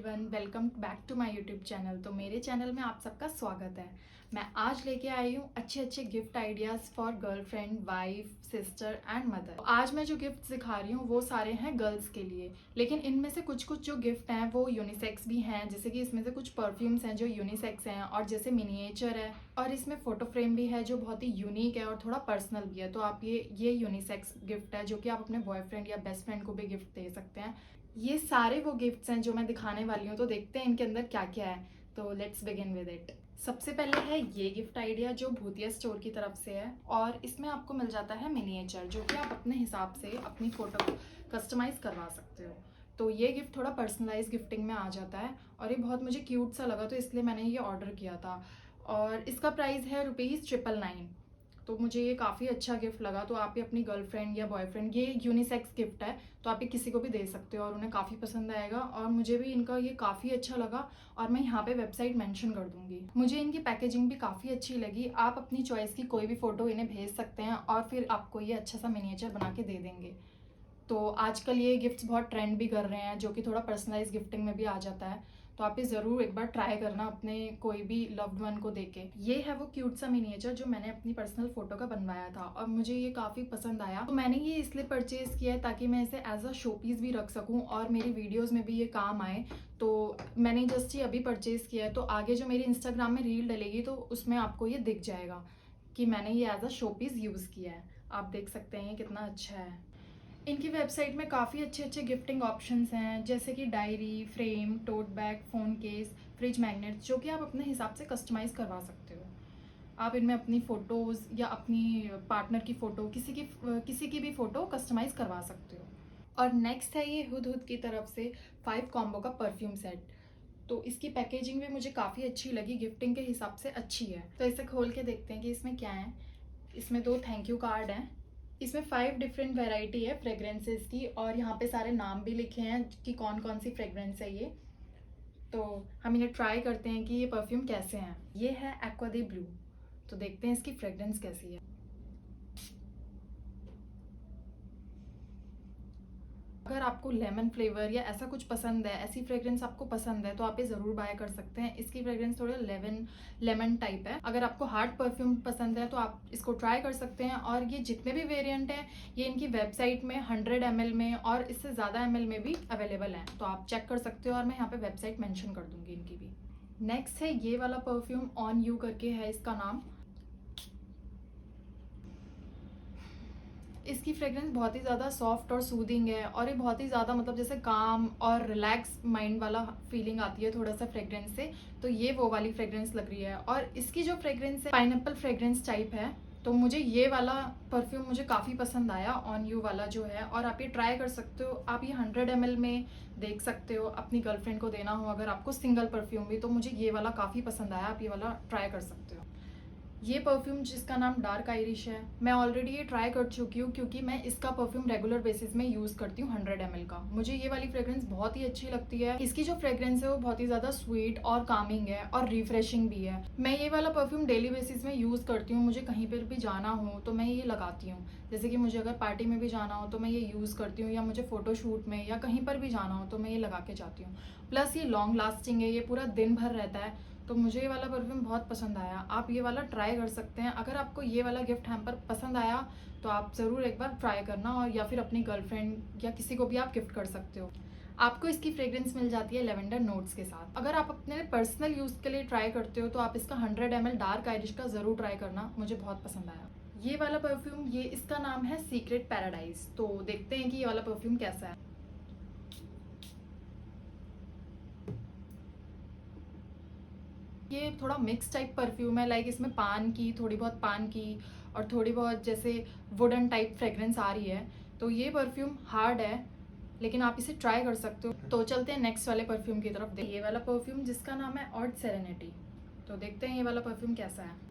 Everyone, welcome back to my YouTube channel. तो मेरे channel में आप सबका स्वागत है। मैं आज लेके आई हूँ अच्छे अच्छे gift ideas for girlfriend, wife, sister and mother. आज मैं जो गिफ्ट दिखा रही हूँ वो सारे हैं गर्ल्स के लिए, लेकिन इनमें से कुछ कुछ जो गिफ्ट हैं वो यूनिसेक्स भी हैं। जैसे कि इसमें से कुछ परफ्यूम्स हैं जो यूनिसेक्स हैं, और जैसे मिनिएचर है, और इसमें फ़ोटो फ्रेम भी है जो बहुत ही यूनिक है और थोड़ा पर्सनल भी है। तो आप ये यूनिसेक्स गिफ्ट है जो कि आप अपने बॉयफ्रेंड या बेस्ट फ्रेंड को भी गिफ्ट दे सकते हैं। ये सारे वो गिफ्ट्स हैं जो मैं दिखाने वाली हूँ। तो देखते हैं इनके अंदर क्या क्या है। तो लेट्स बिगिन विद इट। सबसे पहले है ये गिफ्ट आइडिया जो भूतिया स्टोर की तरफ से है, और इसमें आपको मिल जाता है मिनिएचर जो कि आप अपने हिसाब से अपनी फ़ोटो को कस्टमाइज़ करवा सकते हो। तो ये गिफ्ट थोड़ा पर्सनलाइज गिफ्टिंग में आ जाता है, और ये बहुत मुझे क्यूट सा लगा तो इसलिए मैंने ये ऑर्डर किया था। और इसका प्राइस है ₹999। तो मुझे ये काफ़ी अच्छा गिफ्ट लगा। तो आप ये अपनी गर्लफ्रेंड या बॉयफ्रेंड, ये यूनिसेक्स गिफ्ट है तो आप ये किसी को भी दे सकते हो और उन्हें काफ़ी पसंद आएगा। और मुझे भी इनका ये काफ़ी अच्छा लगा, और मैं यहाँ पे वेबसाइट मेंशन कर दूंगी। मुझे इनकी पैकेजिंग भी काफ़ी अच्छी लगी। आप अपनी चॉइस की कोई भी फ़ोटो इन्हें भेज सकते हैं और फिर आपको ये अच्छा सा मिनिएचर बना के दे देंगे। तो आजकल ये गिफ्ट्स बहुत ट्रेंड भी कर रहे हैं जो कि थोड़ा पर्सनलाइज गिफ्टिंग में भी आ जाता है। तो आप ये ज़रूर एक बार ट्राई करना अपने कोई भी लव्ड वन को देके। ये है वो क्यूट सा मिनिएचर जो मैंने अपनी पर्सनल फोटो का बनवाया था, और मुझे ये काफ़ी पसंद आया। तो मैंने ये इसलिए परचेज़ किया है ताकि मैं इसे एज अ शो पीस भी रख सकूं और मेरी वीडियोज़ में भी ये काम आए। तो मैंने जस्ट ये अभी परचेज़ किया है, तो आगे जो मेरी इंस्टाग्राम में रील डलेगी तो उसमें आपको ये दिख जाएगा कि मैंने ये as a showpiece use किया है। आप देख सकते हैं ये कितना अच्छा है। इनकी वेबसाइट में काफ़ी अच्छे अच्छे गिफ्टिंग ऑप्शंस हैं, जैसे कि diary, frame, tote bag, phone case, fridge magnets, जो कि आप अपने हिसाब से कस्टमाइज़ करवा सकते हो। आप इनमें अपनी फ़ोटोज़ या अपनी पार्टनर की फ़ोटो, किसी की भी फ़ोटो कस्टमाइज़ करवा सकते हो। और नेक्स्ट है ये हुद हुद की तरफ से 5 कॉम्बो का परफ्यूम सेट। तो इसकी पैकेजिंग भी मुझे काफ़ी अच्छी लगी, गिफ्टिंग के हिसाब से अच्छी है। तो इसे खोल के देखते हैं कि इसमें क्या है। इसमें 2 थैंक यू कार्ड हैं। इसमें 5 डिफरेंट वैरायटी है फ्रेग्रेंसेस की, और यहाँ पे सारे नाम भी लिखे हैं कि कौन कौन सी फ्रेग्रेंस है ये। तो हम इन्हें ट्राई करते हैं कि ये परफ्यूम कैसे हैं। ये है एक्वा दे ब्लू। तो देखते हैं इसकी फ्रेग्रेंस कैसी है। अगर आपको लेमन फ्लेवर या ऐसा कुछ पसंद है, ऐसी फ्रेग्रेंस आपको पसंद है, तो आप ये ज़रूर बाय कर सकते हैं। इसकी फ्रेग्रेंस थोड़ा लेमन टाइप है। अगर आपको हार्ड परफ्यूम पसंद है तो आप इसको ट्राई कर सकते हैं। और ये जितने भी वेरिएंट हैं ये इनकी वेबसाइट में 100 ml में और इससे ज़्यादा ml में भी अवेलेबल हैं, तो आप चेक कर सकते हो, और मैं यहाँ पे वेबसाइट मेंशन कर दूंगी इनकी भी। नेक्स्ट है ये वाला परफ्यूम, ऑन यू करके है इसका नाम। इसकी फ्रेग्रेंस बहुत ही ज़्यादा सॉफ्ट और सूदिंग है, और ये बहुत ही ज़्यादा मतलब जैसे काम और रिलैक्स माइंड वाला फीलिंग आती है थोड़ा सा फ्रेग्रेंस से। तो ये वो वाली फ्रेग्रेंस लग रही है। और इसकी जो फ्रेग्रेंस है पाइनएप्पल फ्रेग्रेंस टाइप है। तो मुझे ये वाला परफ्यूम मुझे काफ़ी पसंद आया, ऑन यू वाला जो है। और आप ये ट्राई कर सकते हो। आप ये 100 ml में देख सकते हो, अपनी गर्लफ्रेंड को देना हो अगर आपको सिंगल परफ्यूम भी, तो मुझे ये वाला काफ़ी पसंद आया। आप ये वाला ट्राई कर सकते हो। ये परफ्यूम जिसका नाम डार्क आयरिश है, मैं ऑलरेडी ये ट्राई कर चुकी हूँ क्योंकि मैं इसका परफ्यूम रेगुलर बेसिस में यूज़ करती हूँ 100 ml का। मुझे ये वाली फ्रेग्रेंस बहुत ही अच्छी लगती है। इसकी जो फ्रेग्रेंस है वो बहुत ही ज़्यादा स्वीट और कामिंग है और रिफ्रेशिंग भी है। मैं ये वाला परफ्यूम डेली बेसिस में यूज़ करती हूँ। मुझे कहीं पर भी जाना हो तो मैं ये लगाती हूँ। जैसे कि मुझे अगर पार्टी में भी जाना हो तो मैं ये यूज़ करती हूँ, या मुझे फ़ोटोशूट में या कहीं पर भी जाना हो तो मैं ये लगा के जाती हूँ। प्लस ये लॉन्ग लास्टिंग है, ये पूरा दिन भर रहता है। तो मुझे ये वाला परफ्यूम बहुत पसंद आया। आप ये वाला ट्राई कर सकते हैं। अगर आपको ये वाला गिफ्ट हैम्पर पसंद आया तो आप ज़रूर एक बार ट्राई करना, और या फिर अपनी गर्लफ्रेंड या किसी को भी आप गिफ्ट कर सकते हो। आपको इसकी फ्रेग्रेंस मिल जाती है लेवेंडर नोट्स के साथ। अगर आप अपने पर्सनल यूज़ के लिए ट्राई करते हो तो आप इसका 100 ml डार्क आयरिश का ज़रूर ट्राई करना, मुझे बहुत पसंद आया। ये वाला परफ्यूम, ये इसका नाम है सीक्रेट पैराडाइज। तो देखते हैं कि ये वाला परफ्यूम कैसा है। ये थोड़ा मिक्स टाइप परफ्यूम है, लाइक इसमें थोड़ी बहुत पान की और थोड़ी बहुत जैसे वुडन टाइप फ्रेग्रेंस आ रही है। तो ये परफ्यूम हार्ड है, लेकिन आप इसे ट्राई कर सकते हो। तो चलते हैं नेक्स्ट वाले परफ्यूम की तरफ। ये वाला परफ्यूम जिसका नाम है ऑड सेरेनिटी। तो देखते हैं ये वाला परफ्यूम कैसा है।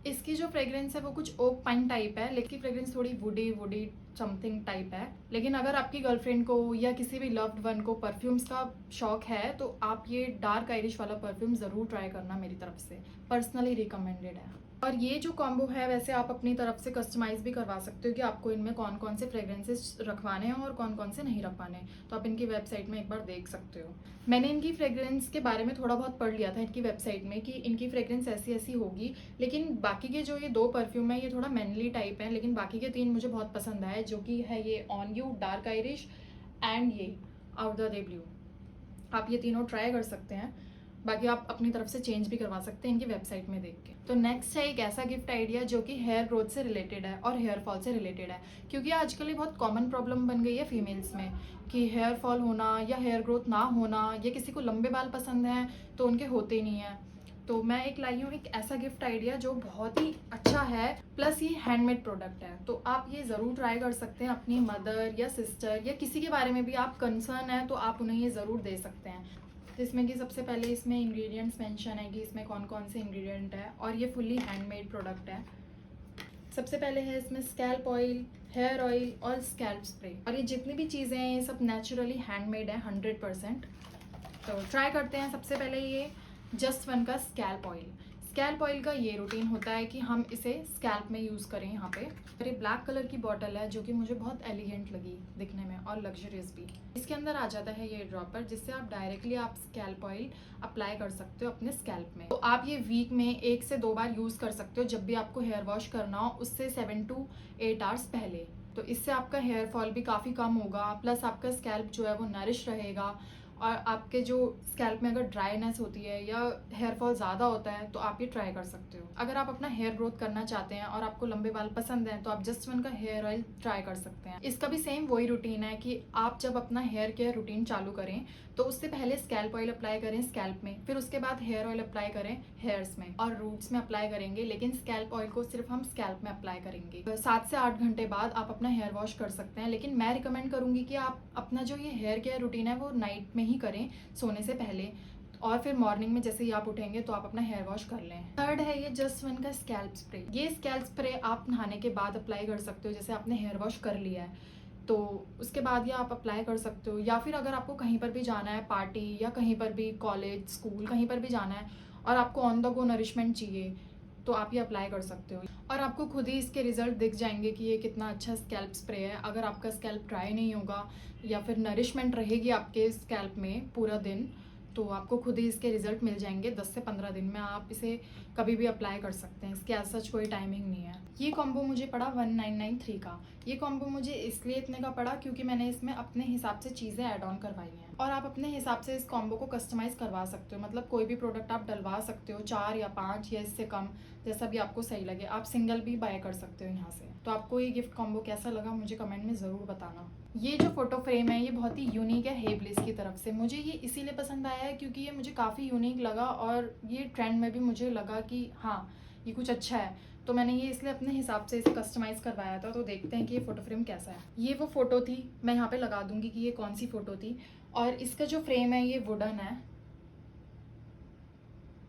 इसकी जो फ्रेग्रेंस है वो कुछ ओक पाइन टाइप है, लेकिन फ्रेग्रेंस थोड़ी वुडी वुडी समथिंग टाइप है। लेकिन अगर आपकी गर्लफ्रेंड को या किसी भी लव्ड वन को परफ्यूम्स का शौक है तो आप ये डार्क आयरिश वाला परफ्यूम ज़रूर ट्राई करना, मेरी तरफ से पर्सनली रिकमेंडेड है। और ये जो कॉम्बो है वैसे आप अपनी तरफ से कस्टमाइज भी करवा सकते हो कि आपको इनमें कौन कौन से फ्रेग्रेंसेस रखवाने हैं और कौन कौन से नहीं रखवाने हैं। तो आप इनकी वेबसाइट में एक बार देख सकते हो। मैंने इनकी फ्रेग्रेंस के बारे में थोड़ा बहुत पढ़ लिया था इनकी वेबसाइट में कि इनकी फ्रेग्रेंस ऐसी ऐसी होगी, लेकिन बाकी के जो ये 2 परफ्यूम है ये थोड़ा मैनली टाइप है, लेकिन बाकी के 3 मुझे बहुत पसंद आए, जो कि है ये on you, dark Irish and ये आउट द डे ब्लू। आप ये तीनों ट्राई कर सकते हैं, बाकी आप अपनी तरफ से चेंज भी करवा सकते हैं इनकी वेबसाइट में देख के। तो नेक्स्ट है एक ऐसा गिफ्ट आइडिया जो कि हेयर ग्रोथ से रिलेटेड है और हेयर फॉल से रिलेटेड है, क्योंकि आजकल ये बहुत कॉमन प्रॉब्लम बन गई है फीमेल्स में कि हेयर फॉल होना या हेयर ग्रोथ ना होना, या किसी को लंबे बाल पसंद हैं तो उनके होते नहीं हैं। तो मैं एक लाई हूँ एक ऐसा गिफ्ट आइडिया जो बहुत ही अच्छा है, प्लस ये हैंडमेड प्रोडक्ट है। तो आप ये ज़रूर ट्राई कर सकते हैं अपनी मदर या सिस्टर या किसी के बारे में भी आप कंसर्न है तो आप उन्हें ये ज़रूर दे सकते हैं। जिसमें कि सबसे पहले इसमें इंग्रेडिएंट्स मेंशन है कि इसमें कौन कौन से इंग्रेडिएंट है, और ये फुल्ली हैंडमेड प्रोडक्ट है। सबसे पहले है इसमें स्कैल्प ऑयल, हेयर ऑयल और स्कैल्प स्प्रे, और ये जितनी भी चीज़ें हैं ये सब नेचुरली हैंडमेड है 100%। तो ट्राई करते हैं। सबसे पहले ये जस्ट वन का स्कैल्प ऑयल। स्कैल्प ऑयल का ये रूटीन होता है कि हम इसे स्कैल्प में यूज़ करें यहाँ पे। और ये ब्लैक कलर की बॉटल है जो कि मुझे बहुत एलिगेंट लगी दिखने में और लग्जरियस भी। इसके अंदर आ जाता है ये ड्रॉपर, जिससे आप डायरेक्टली आप स्कैल्प ऑयल अप्लाई कर सकते हो अपने स्कैल्प में। तो आप ये वीक में 1 से 2 बार यूज़ कर सकते हो जब भी आपको हेयर वॉश करना हो, उससे 7 to 8 आवर्स पहले। तो इससे आपका हेयर फॉल भी काफ़ी कम होगा, प्लस आपका स्कैल्प जो है वो नरिश रहेगा। और आपके जो स्कैल्प में अगर ड्राइनेस होती है या हेयर फॉल ज़्यादा होता है तो आप ये ट्राई कर सकते हो। अगर आप अपना हेयर ग्रोथ करना चाहते हैं और आपको लंबे बाल पसंद हैं तो आप जस्ट वन का हेयर ऑयल ट्राई कर सकते हैं। इसका भी सेम वही रूटीन है कि आप जब अपना हेयर केयर रूटीन चालू करें तो उससे पहले स्कैल्प ऑयल अप्लाई करें स्कैल्प में, फिर उसके बाद हेयर ऑयल अप्लाई करें हेयर्स में और रूट्स में अप्लाई करेंगे, लेकिन स्कैल्प ऑयल को सिर्फ हम स्कैल्प में अप्लाई करेंगे। 7 से 8 घंटे बाद आप अपना हेयर वॉश कर सकते हैं, लेकिन मैं रिकमेंड करूंगी कि आप अपना जो ये हेयर केयर रूटीन है वो नाइट में ही करें सोने से पहले, और फिर मॉर्निंग में जैसे ही आप उठेंगे तो आप अपना हेयर वॉश कर लें। थर्ड है ये जस्ट वन का स्कैल्प स्प्रे। ये स्कैल्प स्प्रे आप नहाने के बाद अप्लाई कर सकते हो, जैसे आपने हेयर वॉश कर लिया है तो उसके बाद ये आप अप्लाई कर सकते हो, या फिर अगर आपको कहीं पर भी जाना है पार्टी या कहीं पर भी कॉलेज स्कूल कहीं पर भी जाना है और आपको ऑन द गो नरिशमेंट चाहिए तो आप ये अप्लाई कर सकते हो, और आपको खुद ही इसके रिजल्ट दिख जाएंगे कि ये कितना अच्छा स्कैल्प स्प्रे है। अगर आपका स्कैल्प ड्राई नहीं होगा या फिर नरिशमेंट रहेगी आपके स्कैल्प में पूरा दिन तो आपको खुद ही इसके रिजल्ट मिल जाएंगे। 10 से 15 दिन में आप इसे कभी भी अप्लाई कर सकते हैं, इसकी एज सच कोई टाइमिंग नहीं है। ये कॉम्बो मुझे पड़ा 1993 का। ये कॉम्बो मुझे इसलिए इतने का पड़ा क्योंकि मैंने इसमें अपने हिसाब से चीज़ें ऐड ऑन करवाई हैं, और आप अपने हिसाब से इस कॉम्बो को कस्टमाइज़ करवा सकते हो। मतलब कोई भी प्रोडक्ट आप डलवा सकते हो, 4 या 5 या इससे कम, जैसा भी आपको सही लगे। आप सिंगल भी बाय कर सकते हो यहाँ से। तो आपको ये गिफ्ट कॉम्बो कैसा लगा मुझे कमेंट में ज़रूर बताना। ये जो फोटो फ्रेम है ये बहुत ही यूनिक है हेबलिस की तरफ से। मुझे ये इसीलिए पसंद आया है क्योंकि ये मुझे काफ़ी यूनिक लगा और ये ट्रेंड में भी मुझे लगा कि हाँ ये कुछ अच्छा है, तो मैंने ये इसलिए अपने हिसाब से इसे कस्टमाइज़ करवाया था। तो देखते हैं कि ये फ़ोटो फ्रेम कैसा है। ये वो फ़ोटो थी, मैं यहाँ पे लगा दूंगी कि ये कौन सी फ़ोटो थी। और इसका जो फ्रेम है ये वुडन है,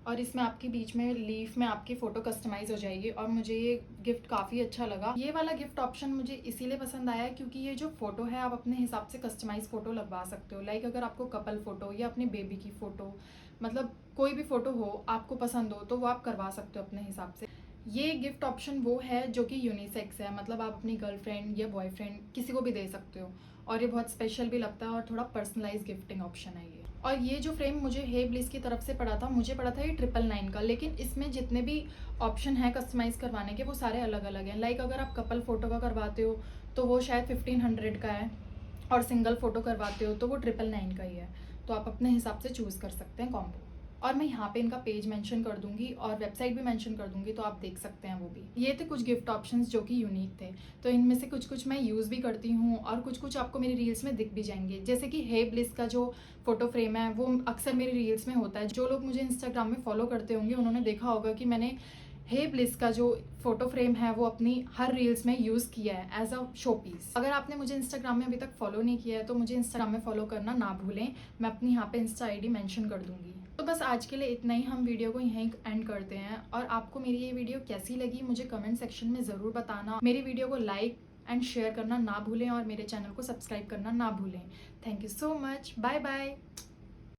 और इसमें आपके बीच में लीफ में आपकी फ़ोटो कस्टमाइज़ हो जाएगी, और मुझे ये गिफ्ट काफ़ी अच्छा लगा। ये वाला गिफ्ट ऑप्शन मुझे इसीलिए पसंद आया क्योंकि ये जो फ़ोटो है आप अपने हिसाब से कस्टमाइज़ फ़ोटो लगवा सकते हो। लाइक अगर आपको कपल फ़ोटो या अपनी बेबी की फ़ोटो, मतलब कोई भी फ़ोटो हो आपको पसंद हो तो वो आप करवा सकते हो अपने हिसाब से। ये गिफ्ट ऑप्शन वो है जो कि यूनिसेक्स है, मतलब आप अपनी गर्लफ्रेंड या बॉयफ्रेंड किसी को भी दे सकते हो, और ये बहुत स्पेशल भी लगता है और थोड़ा पर्सनलाइज गिफ्टिंग ऑप्शन है ये। और ये जो फ्रेम मुझे हेबलिस की तरफ से पड़ा था, मुझे पड़ा था ये 999 का, लेकिन इसमें जितने भी ऑप्शन है कस्टमाइज़ करवाने के वो सारे अलग अलग हैं। लाइक अगर आप कपल फ़ोटो का करवाते हो तो वो शायद 1500 का है, और सिंगल फ़ोटो करवाते हो तो वो 999 का ही है। तो आप अपने हिसाब से चूज़ कर सकते हैं कॉम्बो। और मैं यहाँ पे इनका पेज मेंशन कर दूंगी और वेबसाइट भी मेंशन कर दूंगी, तो आप देख सकते हैं वो भी। ये थे कुछ गिफ्ट ऑप्शंस जो कि यूनिक थे। तो इनमें से कुछ कुछ मैं यूज़ भी करती हूँ और कुछ कुछ आपको मेरी रील्स में दिख भी जाएंगे। जैसे कि हेबलिस का जो फोटो फ्रेम है वो अक्सर मेरी रील्स में होता है। जो लोग मुझे इंस्टाग्राम में फॉलो करते होंगे उन्होंने देखा होगा कि मैंने हेबलिस का जो फोटो फ्रेम है वो अपनी हर रील्स में यूज़ किया है एज अ शो पीस। अगर आपने मुझे इंस्टाग्राम में अभी तक फॉलो नहीं किया है तो मुझे इंस्टाग्राम में फॉलो करना ना भूलें, मैं अपनी यहाँ पे इंस्टा आईडी मेंशन कर दूंगी। तो बस आज के लिए इतना ही, हम वीडियो को यहीं एंड करते हैं। और आपको मेरी ये वीडियो कैसी लगी मुझे कमेंट सेक्शन में ज़रूर बताना। मेरी वीडियो को लाइक एंड शेयर करना ना भूलें और मेरे चैनल को सब्सक्राइब करना ना भूलें। Thank you so much, bye bye.